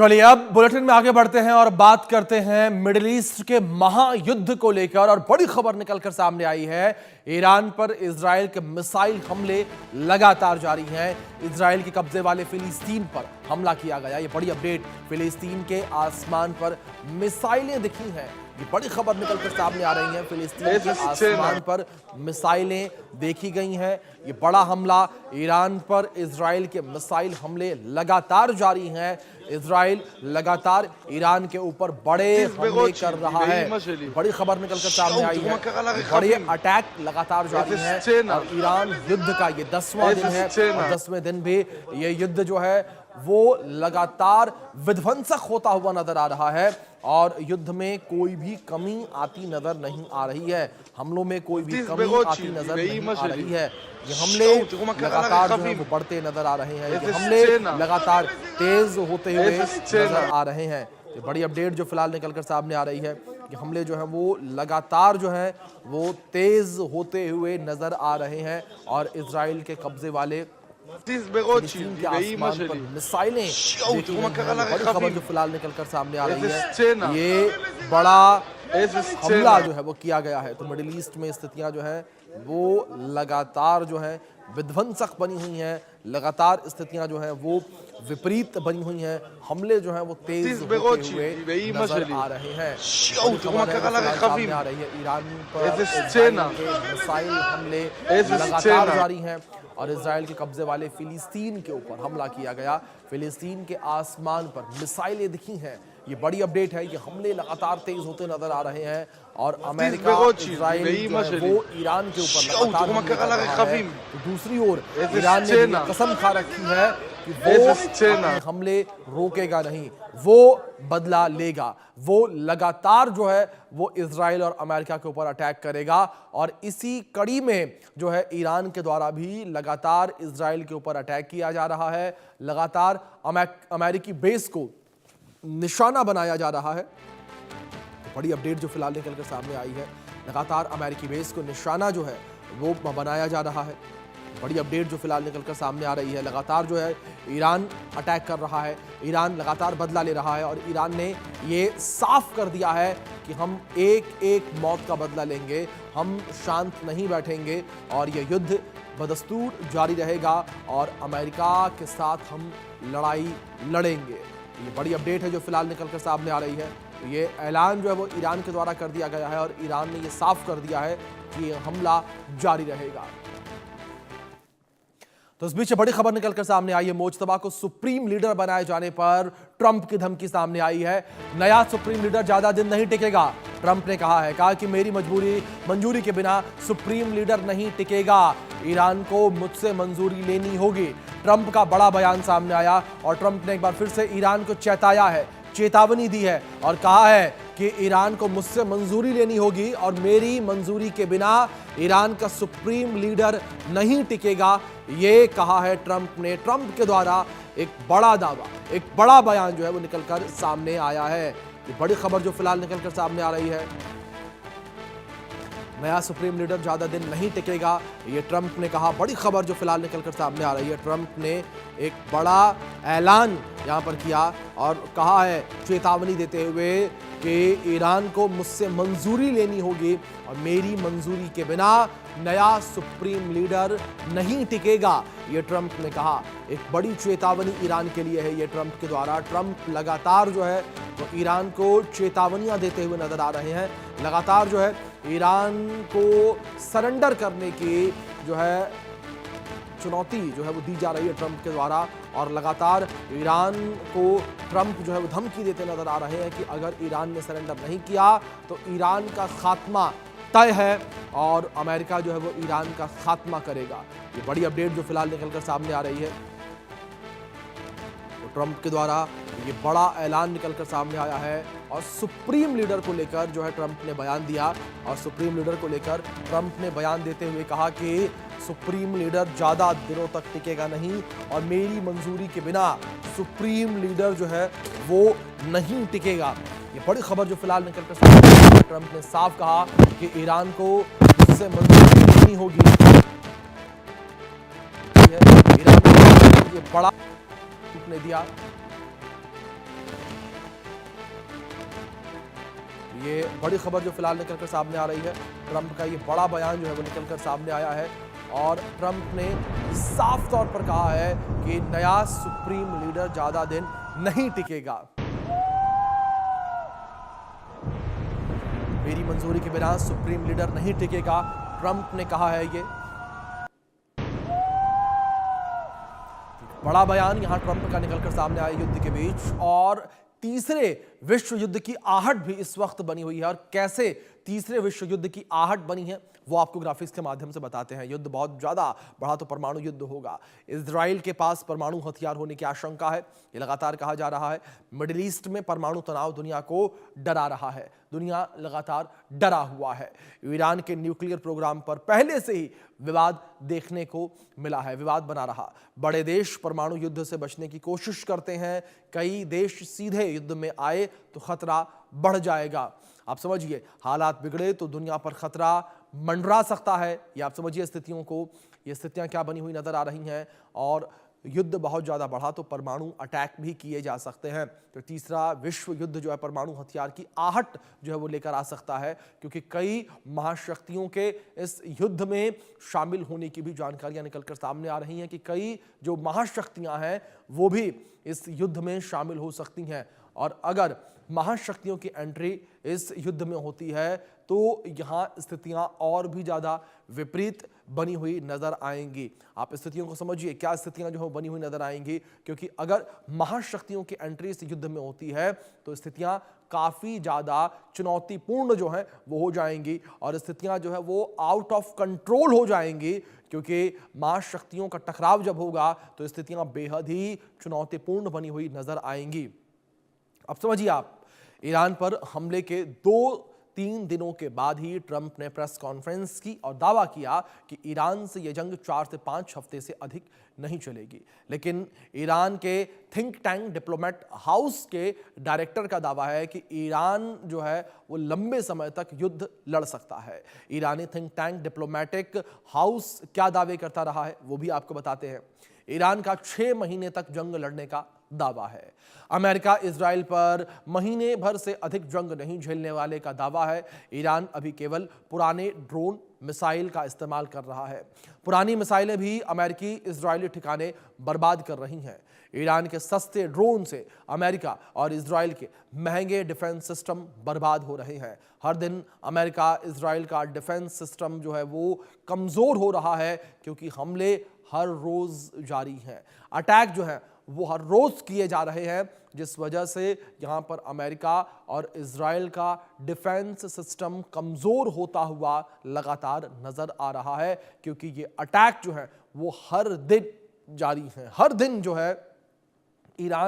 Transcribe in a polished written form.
चलिए अब बुलेटिन में आगे बढ़ते हैं और बात करते हैं मिडिल ईस्ट के महायुद्ध को लेकर। और बड़ी खबर निकलकर सामने आई है, ईरान पर इजराइल के मिसाइल हमले लगातार जारी हैं। इजराइल के कब्जे वाले फिलिस्तीन पर हमला किया गया। ये बड़ी अपडेट, फिलिस्तीन के आसमान पर मिसाइलें दिखी हैं। ये बड़ी खबर निकलकर सामने आ रही है, फिलिस्तीन के आसमान पर मिसाइलें देखी गई हैं। ये बड़ा हमला ईरान पर इजराइल के मिसाइल हमले लगातार जारी हैं। इजराइल लगातार ईरान के ऊपर बड़े हमले कर रहा है। बड़ी खबर निकलकर सामने आई है, बड़े अटैक लगातार जारी हैं। और ईरान युद्ध का ये 10वां दिन है और 10वें दिन भी ये युद्ध जो है वो लगातार विध्वंसक होता हुआ नजर आ रहा है। और युद्ध में कोई भी कमी आती नजर नहीं आ रही है, हमलों में कोई भी कमी आती नजर नहीं आ रही है। ये हमले लगातार जो है वो बढ़ते नजर आ रहे हैं, ये हमले लगातार तेज होते हुए नजर आ रहे हैं। ये बड़ी अपडेट जो फिलहाल निकलकर सामने आ रही है, ये हमले जो है वो लगातार जो है वो तेज होते हुए नजर आ रहे हैं। और इजराइल के कब्जे वाले के आसमान पर मिसाइलें देखी गई हैं। बड़ी खबर जो फिलहाल निकलकर सामने आ रही है, ये बड़ा हमला जो है वो किया गया है। तो मिडिल ईस्ट में स्थितियां जो है वो लगातार जो है विध्वंसक बनी हुई हैं, लगातार स्थितियां जो है वो विपरीत बनी हुई हैं। हमले जो है वो तेज होते हुए नजर आ रहे हैं। सामने आ रही है, ईरान पर मिसाइल हमले लगातार जारी हैं और इजराइल के कब्जे वाले फिलिस्तीन के ऊपर हमला किया गया। फिलिस्तीन के आसमान पर मिसाइलें दिखी हैं। ये बड़ी अपडेट है, ये हमले लगातार तेज होते नजर आ रहे हैं। और अमेरिका इजराइल वो ईरान के ऊपर लगातार है। तो दूसरी ओर ईरान ने कसम खा रखी है कि वो हमले रोकेगा नहीं, वो बदला लेगा। वो लगातार जो है वो इजराइल और अमेरिका के ऊपर अटैक करेगा। और इसी कड़ी में जो है ईरान के द्वारा भी लगातार इजराइल के ऊपर अटैक किया जा रहा है। लगातार अमेरिकी बेस को निशाना बनाया जा रहा है। तो बड़ी अपडेट जो फिलहाल निकलकर सामने आई है, लगातार अमेरिकी बेस को निशाना जो है वो बनाया जा रहा है। बड़ी अपडेट जो फिलहाल निकलकर सामने आ रही है, लगातार जो है ईरान अटैक कर रहा है, ईरान लगातार बदला ले रहा है। और ईरान ने ये साफ कर दिया है कि हम एक एक मौत का बदला लेंगे, हम शांत नहीं बैठेंगे और ये युद्ध बदस्तूर जारी रहेगा और अमेरिका के साथ हम लड़ाई लड़ेंगे। ये बड़ी अपडेट है जो फिलहाल निकलकर सामने आ रही है। तो ये ऐलान जो है वो ईरान के द्वारा कर दिया गया है और ईरान ने ये साफ कर दिया है कि ये हमला जारी रहेगा। तो इस बीच बड़ी खबर निकलकर सामने आई है, मुज्तबा को सुप्रीम लीडर बनाए जाने पर ट्रंप की धमकी सामने आई है। नया सुप्रीम लीडर ज्यादा दिन नहीं टिकेगा, ट्रंप ने कहा कि मेरी मंजूरी के बिना सुप्रीम लीडर नहीं टिकेगा, ईरान को मुझसे मंजूरी लेनी होगी। ट्रंप का बड़ा बयान सामने आया और ट्रंप ने एक बार फिर से ईरान को चेतावनी दी है और कहा है कि ईरान को मुझसे मंजूरी लेनी होगी और मेरी मंजूरी के बिना ईरान का सुप्रीम लीडर नहीं टिकेगा। ये कहा है ट्रंप ने। ट्रंप के द्वारा एक बड़ा दावा, एक बड़ा बयान जो है वो निकलकर सामने आया है। ये बड़ी खबर जो फिलहाल निकलकर सामने आ रही है, नया सुप्रीम लीडर ज्यादा दिन नहीं टिकेगा, ये ट्रंप ने कहा। बड़ी खबर जो फिलहाल निकलकर सामने आ रही है, ट्रंप ने एक बड़ा ऐलान यहां पर किया और कहा है, चेतावनी देते हुए कि ईरान को मुझसे मंजूरी लेनी होगी और मेरी मंजूरी के बिना नया सुप्रीम लीडर नहीं टिकेगा, ये ट्रंप ने कहा। एक बड़ी चेतावनी ईरान के लिए है ये ट्रंप के द्वारा। ट्रंप लगातार जो है वो ईरान को चेतावनियां देते हुए नजर आ रहे हैं। लगातार जो है ईरान को सरेंडर करने की जो है चुनौती जो है वो दी जा रही है ट्रंप के द्वारा। और लगातार ईरान को ट्रंप जो है वो धमकी देते नजर आ रहे हैं कि अगर ईरान ने सरेंडर नहीं किया तो ईरान का खात्मा तय है और अमेरिका जो है वो ईरान का खात्मा करेगा। ये बड़ी अपडेट जो फिलहाल निकलकर सामने आ रही है, तो ट्रंप के द्वारा ये बड़ा ऐलान निकलकर सामने आया है। और सुप्रीम लीडर को लेकर जो है ट्रंप ने बयान दिया और सुप्रीम लीडर को लेकर ट्रंप ने बयान देते हुए कहा कि सुप्रीम लीडर ज्यादा दिनों तक टिकेगा नहीं और मेरी मंजूरी के बिना सुप्रीम लीडर जो है वो नहीं टिकेगा। ये बड़ी खबर जो फिलहाल निकलकर सामने आई है, ट्रंप ने साफ कहा कि ईरान को इससे मंजूरी नहीं होगी। ईरान ने ये बड़ा ने दिया ये बड़ी खबर जो फिलहाल निकलकर सामने आ रही है, ट्रंप का ये बड़ा बयान जो है वो निकलकर सामने आया है और ट्रंप ने साफ तौर पर कहा है कि नया सुप्रीम लीडर ज्यादा दिन नहीं टिकेगा। मेरी मंजूरी के बिना सुप्रीम लीडर नहीं टिकेगा, ट्रंप ने कहा है ये। बड़ा बयान यहां ट्रंप का निकलकर सामने आया युद्ध के बीच, और तीसरे विश्व युद्ध की आहट भी इस वक्त बनी हुई है। और कैसे तीसरे विश्व युद्ध की आहट बनी है वो आपको ग्राफिक्स के माध्यम से बताते हैं। युद्ध बहुत ज्यादा बड़ा तो परमाणु युद्ध होगा। इजराइल के पास परमाणु हथियार होने की आशंका है, ये लगातार कहा जा रहा है। मिडिल ईस्ट में परमाणु तनाव दुनिया को डरा रहा है, दुनिया लगातार डरा हुआ है। ईरान के न्यूक्लियर प्रोग्राम पर पहले से ही विवाद देखने को मिला है, विवाद बना रहा। बड़े देश परमाणु युद्ध से बचने की कोशिश करते हैं, कई देश सीधे युद्ध में आए तो खतरा बढ़ जाएगा। आप समझिए, हालात बिगड़े तो दुनिया पर खतरा मंडरा सकता है। ये आप समझिए स्थितियों को, ये स्थितियां क्या बनी हुई नजर आ रही हैं। और युद्ध बहुत ज्यादा बढ़ा तो परमाणु अटैक भी किए जा सकते हैं। तो तीसरा विश्व युद्ध जो है परमाणु हथियार की आहट जो है वो लेकर आ सकता है, क्योंकि कई महाशक्तियों के इस युद्ध में शामिल होने की भी जानकारियां निकलकर सामने आ रही हैं कि कई जो महाशक्तियां हैं वो भी इस युद्ध में शामिल हो सकती हैं। और अगर महाशक्तियों की एंट्री इस युद्ध में होती है तो यहां स्थितियां और भी ज्यादा विपरीत बनी हुई नजर आएंगी। आप स्थितियों को समझिए, क्या स्थितियां जो है बनी हुई नजर आएंगी, क्योंकि अगर महाशक्तियों की एंट्री इस युद्ध में होती है तो स्थितियां काफी ज्यादा चुनौतीपूर्ण जो है वो हो जाएंगी और स्थितियां जो है वो आउट ऑफ कंट्रोल हो जाएंगी। क्योंकि महाशक्तियों का टकराव जब होगा तो स्थितियां बेहद ही चुनौतीपूर्ण बनी हुई नजर आएंगी। अब समझिए आप, ईरान पर हमले के 2-3 दिनों के बाद ही ट्रंप ने प्रेस कॉन्फ्रेंस की और दावा किया कि ईरान से यह जंग 4 से 5 हफ्ते से अधिक नहीं चलेगी। लेकिन ईरान के थिंक टैंक डिप्लोमेट हाउस के डायरेक्टर का दावा है कि ईरान जो है वो लंबे समय तक युद्ध लड़ सकता है। ईरानी थिंक टैंक डिप्लोमेटिक हाउस क्या दावे करता रहा है वो भी आपको बताते हैं। ईरान का 6 महीने तक जंग लड़ने का दावा है। अमेरिका इजराइल पर महीने भर से अधिक जंग नहीं झेलने वाले का दावा है। ईरान अभी केवल पुराने ड्रोन मिसाइल का इस्तेमाल कर रहा है। पुरानी मिसाइलें भी अमेरिकी इजरायली ठिकाने बर्बाद कर रही हैं। ईरान के सस्ते ड्रोन से अमेरिका और इजराइल के महंगे डिफेंस सिस्टम बर्बाद हो रहे हैं। हर दिन अमेरिका इजराइल का डिफेंस सिस्टम जो है वो कमजोर हो रहा है, क्योंकि हमले हर रोज जारी हैं। अटैक जो है वो हर रोज किए जा रहे हैं, जिस वजह से यहां पर अमेरिका और इजराइल का डिफेंस सिस्टम कमजोर होता हुआ लगातार नजर आ रहा है। क्योंकि ये अटैक जो है वो हर दिन जारी है। हर दिन जो है ईरान